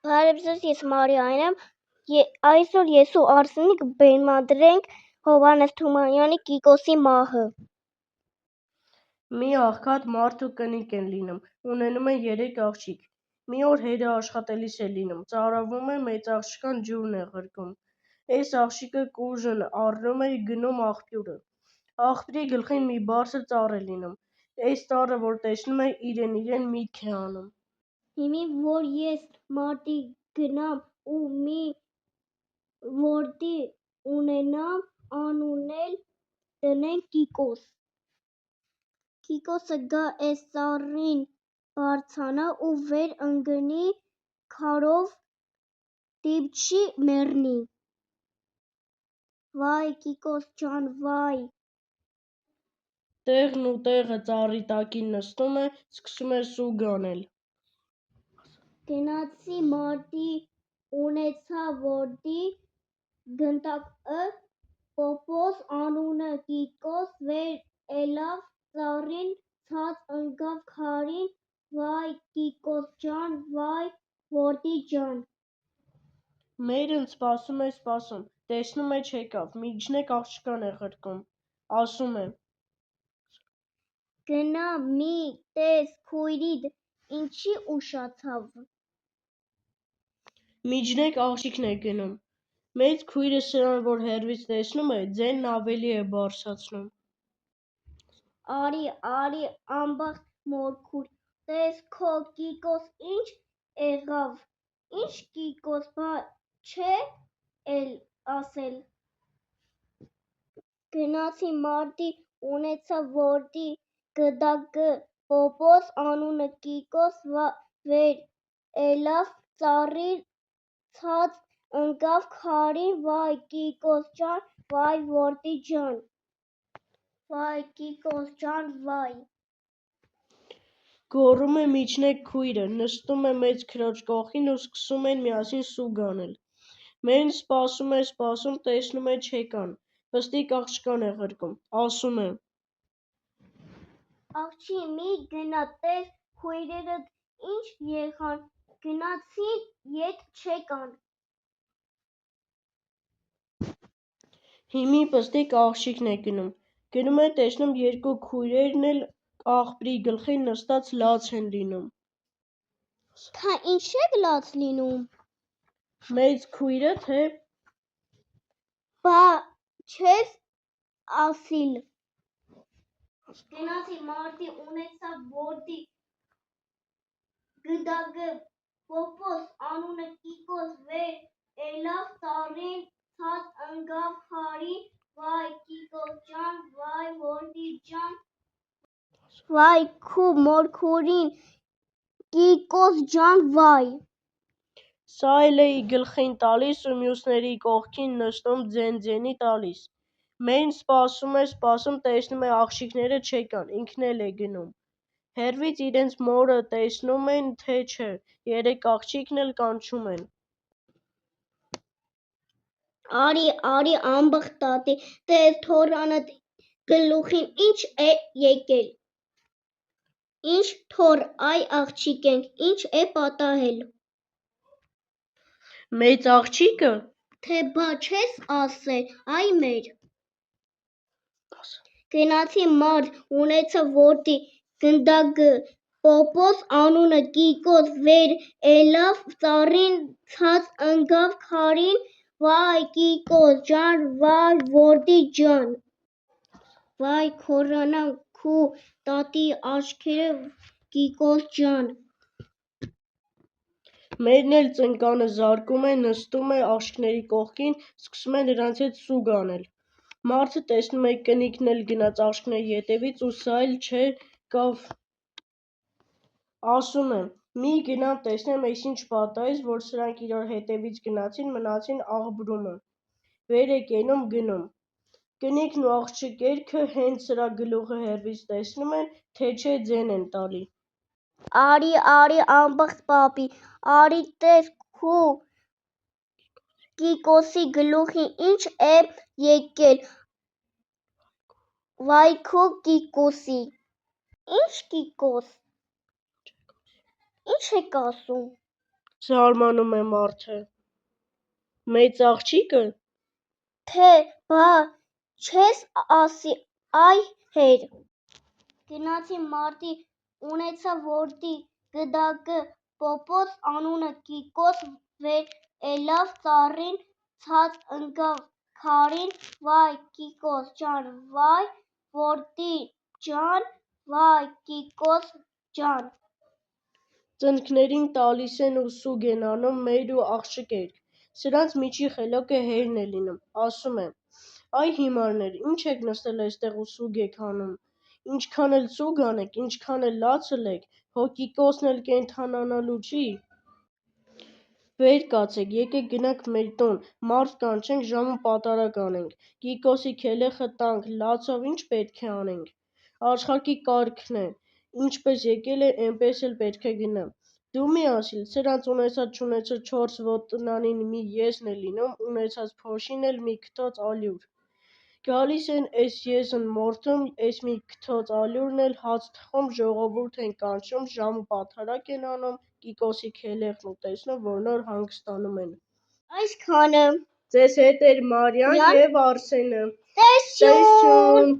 Բարեբզես, ես Մարիան եմ, այսօր ես ու Արսենիկ բեմադրենք Հովհաննես Թումանյանի Կիկոսի մահը։ Մի աղքատ մարդ ու կնիկ են լինում, ունենում են 3 աղջիկ։ Մի օր հերը աշխատելիս է լինում, ծարավում է, մեծ աղջկան ջուրն է ղրկում։ Էս աղջիկը կուժն առնում է, գնում աղբյուրը։ Աղբյուրի գլխին մի բարձր ծառ է լինում։ Էս ծառը, որ տեսնում է, իրեն միտք է անում։ Հիմի որ ես մարտի գնամ ու մի որդի ունենամ, անունել դնենք Կիկոս։ Կիկոսը գա էս ծառին բարձանա ու վեր ընկնի, քարով դիպչի մեռնի։ Վայ Կիկոս ջան, վայ։ Տեղն ու տեղը ծառի տակին նստում է, սկսում է սուգ անել։ Գնացի մարտի ունեցա որդի, գնդակը Պոպոս անունը Կիկոս, վեր ելավ ծառին, ցած ընկավ քարին, վայ Կիկոս ջան, վայ որդի ջան։ Մերն սպասում է, տեսնում է չեկավ, միջնեկ աղջկան է ղրկում, ասում է. Գնա մի տես քույրիդ ինչի ուշացավ։ Միջնեկ աղջիկն է գնում, մեծ քույրը սրան որ հեռվից տեսնում է, ձենն ավելի է բարձրացնում։ Արի անբախտ մորքուր, տես քո Կիկոս ինչ եղավ, ինչ Կիկոս, բա չէ էլ ասել։ Գնացի մարտի ունեցա որդի, գնդակը Պոպոս անունը Կիկոս, վեր ելավ ծառին, ցած ընկավ քարին, վայ Կիկոս ջան, վայ որդի ջան։ Վայ Կիկոս ջան, վայ։ Գոռում է միջնեկ քույրը, նստում է մեծ քրոջ կողքին ու սկսում են միասին սուգ անել։ Մերն սպասում է, տեսնում է չեկան, պստիկ աղջկան է ղրկում, ասում է. Աղջի մի գնա, տես քույրերդ ինչ եղան, գնացին, ետ չեկան։ Հիմի պստիկ աղջիկն է գնում է, տեսնում 2 քույրերն էլ աղբյուրի գլխին նստած լաց են լինում։ Թա ինչ եք լաց լինում։ Մեծ քույրը թե. Բա չես ասիլ։ Գնացի մարտի ունեցա որդի, գնդակը Պոպոս անունը Կիկոս, վեր ելավ ծառին, ցած ընկավ քարին, վայ Կիկոս ջան, վայ որդի ջան։ Վայ քու մորքուրին, Կիկոս ջան, վայ։ Սա էլ էի գլխին տալիս ու մյուսների կողքին նստում ձենի տալիս։ Մերն սպասում է, տեսնում է աղջիկները չեկան, ինքն էլ է գնում։ Հեռվից իրենց մորը տեսնում են, թե չէ, 3 աղջիկն էլ կանչում են. Արի անբախտ տատի, տես թոռանդ գլուխին ինչ է եկել։ Ինչ թոռ, այ աղջիկենք, ինչ է պատահել։ Մեծ աղջիկը. Թե բա չես ասել, այ մեր։ Գնացի մարդ ունեցա որդի, գնդակը Պոպոս անունը Կիկոս, վեր ելավ ծառին, ցած ընկավ քարին, վայ Կիկոս ջան, վայ որդի ջան։ Վայ քոռանամ քու տատի աչքերը, Կիկոս ջան։ Մերն էլ ծնկանը զարկում է, նստում է աղջիկների կողքին, սկսում է նրանց հետ սուգ անել։ Մարդը տեսնում է կնիկն էլ գնաց աղջիկների ետևից ու սա էլ չեկավ, ասում է. մի գնամ տեսնեմ էս ինչ պատահեց, որ սրանք իրար հետևից գնացին, մնացին աղբրումը, վեր է կենում գնում։ Կնիկն ու աղջիկերքը հենց սրա գլուխը հեռվից տեսնում են, թե չէ ձեն են տալի։ Արի անբախտ պապի, արի տես քու Կիկոսի գլուխին ինչ է եկել։ Վայ քու Կիկոսի։ Ինչ Կիկոս։ Ինչ եք ասում։ Զարմանում է մարդը։ Մեծ աղջիկը։ Թե բա չես ասի այ հեր։ Գնացի մարտի ունեցա որդի գդակը պոպոց անունը Կիկոս վեր ելավ ծառին ցած ընկավ քարին վայ Կիկոս ջան վայ որդի ջան վայ Կիկոս ջան։ Ծնկներին տալիս են ու սուգ են անում մայր ու աղջկեր, սրանց միջի խելոքը հերն է լինում, ասում է. այ հիմարներ, ինչ եք նստել այստեղ ու սուգ եք անում, ինչքան էլ սուգ անեք, ինչքան էլ լաց ըլեք, հո Կիկոսն էլ կենդանանալու չի։ Վեր կացեք, եկեք գնանք մեր տուն, մարդ կանչենք, ժամ ու պատարագ անենք, Կիկոսի քելեխը տանք, լացով ինչ պետք է անենք։ Աշխարհի կարգն է, ինչպես եկել է, էնպես էլ պետք է գնա։ Դու մի ասիլ, սրանց ունեցած-չունեցած 4 ոտնանին մի եսն է լինում, ունեցած փոշին էլ մի քթոց ալյուր։ Գալիս են էս եսն մորթում, էս մի քթոց ալյուրն էլ հաց թխում, ժողովուրդ են կանչում, ժամ ու պատարագ են անում, Կիկոսի քելեխն ու տեսնում, որ նոր հանգստանում են։ Այսքանը։ Ձեզ հետ էր Մարիան և Արսենը։ Տեսություն։